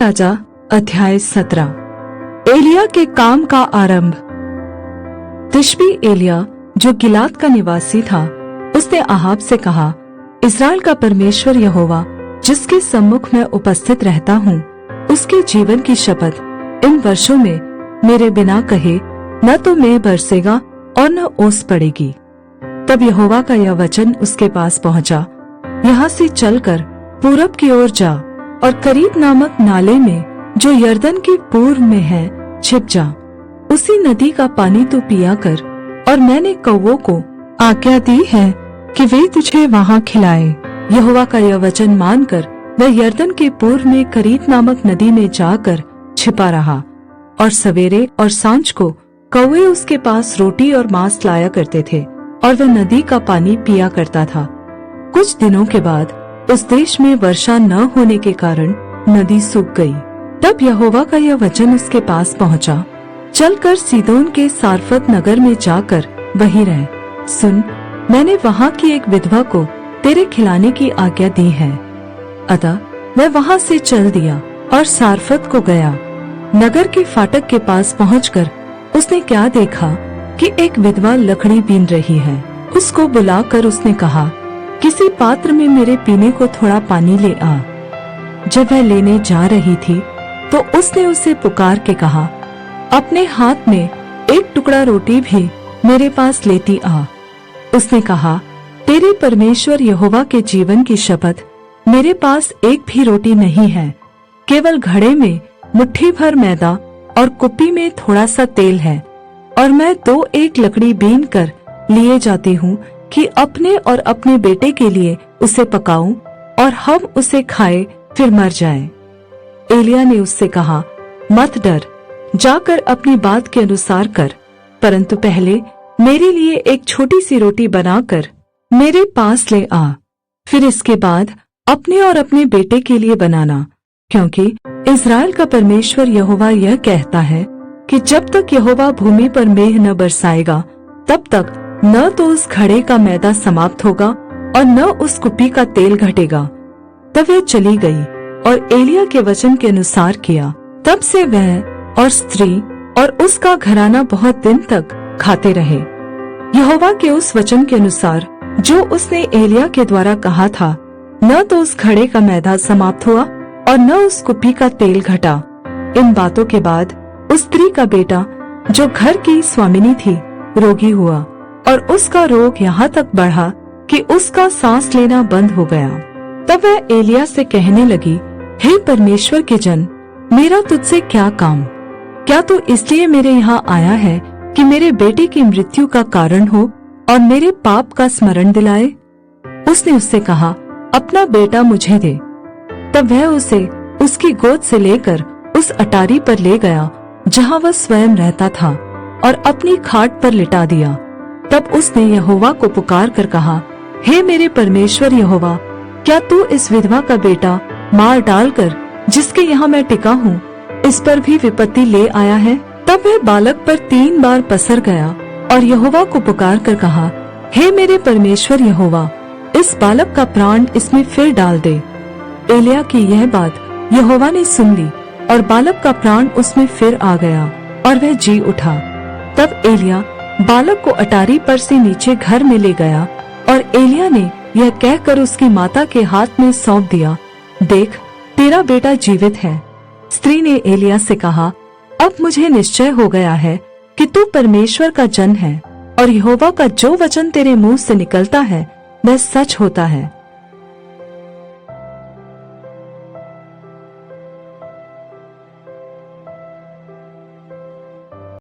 राजा अध्याय 17। एलिया के काम का आरंभ। तिशबी एलिया जो गिलाद का निवासी था, उसने आहाब से कहा, इस्राएल का परमेश्वर यहोवा जिसके सम्मुख मैं उपस्थित रहता हूँ, उसके जीवन की शपथ, इन वर्षों में मेरे बिना कहे न तो मेघ बरसेगा और न ओस पड़ेगी। तब यहोवा का यह वचन उसके पास पहुंचा, यहाँ से चलकर पूरब की ओर जा और करीत नामक नाले में जो यरदन के पूर्व में है छिप जा। उसी नदी का पानी तू पिया कर, और मैंने कौवों को आज्ञा दी है कि वे तुझे वहाँ खिलाए। यहोवा का यह वचन मानकर वह यरदन के पूर्व में करीत नामक नदी में जाकर छिपा रहा, और सवेरे और सांझ को कौवे उसके पास रोटी और मांस लाया करते थे, और वह नदी का पानी पिया करता था। कुछ दिनों के बाद उस देश में वर्षा न होने के कारण नदी सूख गई। तब यहोवा का यह वचन उसके पास पहुंचा, चलकर सीदोन के सारफत नगर में जाकर वहीं रह। सुन, मैंने वहां की एक विधवा को तेरे खिलाने की आज्ञा दी है। अतः वह वहां से चल दिया और सारफत को गया। नगर के फाटक के पास पहुंचकर उसने क्या देखा कि एक विधवा लकड़ी बीन रही है। उसको बुलाकर उसने कहा, किसी पात्र में मेरे पीने को थोड़ा पानी ले आ। जब वह लेने जा रही थी तो उसने उसे पुकार के कहा, अपने हाथ में एक टुकड़ा रोटी भी मेरे पास लेती आ। उसने कहा, तेरे परमेश्वर यहोवा के जीवन की शपथ, मेरे पास एक भी रोटी नहीं है, केवल घड़े में मुट्ठी भर मैदा और कुप्पी में थोड़ा सा तेल है, और मैं 2-1 लकड़ी बीन कर लिए जाती हूँ कि अपने और अपने बेटे के लिए उसे पकाऊं और हम उसे खाए फिर मर जाएं। एलिया ने उससे कहा, मत डर, जाकर अपनी बात के अनुसार कर, परंतु पहले मेरे लिए एक छोटी सी रोटी बनाकर मेरे पास ले आ, फिर इसके बाद अपने और अपने बेटे के लिए बनाना, क्योंकि इस्राएल का परमेश्वर यहोवा यह कहता है कि जब तक यहोवा भूमि पर मेघ न बरसाएगा, तब तक न तो उस घड़े का मैदा समाप्त होगा और न उस कुप्पी का तेल घटेगा। तब वह चली गई और एलिया के वचन के अनुसार किया। तब से वह और स्त्री और उसका घराना बहुत दिन तक खाते रहे। यहोवा के उस वचन के अनुसार जो उसने एलिया के द्वारा कहा था, न तो उस घड़े का मैदा समाप्त हुआ और न उस कुप्पी का तेल घटा। इन बातों के बाद उस स्त्री का बेटा जो घर की स्वामिनी थी रोगी हुआ, और उसका रोग यहाँ तक बढ़ा कि उसका सांस लेना बंद हो गया। तब वह एलिया से कहने लगी, हे परमेश्वर के जन, मेरा तुझसे क्या काम? क्या तू इसलिए मेरे यहाँ आया है कि मेरे बेटे की मृत्यु का कारण हो और मेरे पाप का स्मरण दिलाए? उसने उससे कहा, अपना बेटा मुझे दे। तब वह उसे उसकी गोद से लेकर उस अटारी पर ले गया जहाँ वह स्वयं रहता था, और अपनी खाट पर लिटा दिया। तब उसने यहोवा को पुकार कर कहा, हे मेरे परमेश्वर यहोवा, क्या तू इस विधवा का बेटा मार डालकर जिसके यहाँ मैं टिका हूँ, इस पर भी विपत्ति ले आया है? तब वह बालक पर 3 बार पसर गया और यहोवा को पुकार कर कहा, हे मेरे परमेश्वर यहोवा, इस बालक का प्राण इसमें फिर डाल दे। एलिया की यह बात यहोवा ने सुन ली, और बालक का प्राण उसमें फिर आ गया और वह जी उठा। तब एलिया बालक को अटारी पर से नीचे घर में ले गया, और एलिया ने यह कहकर उसकी माता के हाथ में सौंप दिया, देख, तेरा बेटा जीवित है। स्त्री ने एलिया से कहा, अब मुझे निश्चय हो गया है कि तू परमेश्वर का जन है, और यहोवा का जो वचन तेरे मुंह से निकलता है वह सच होता है।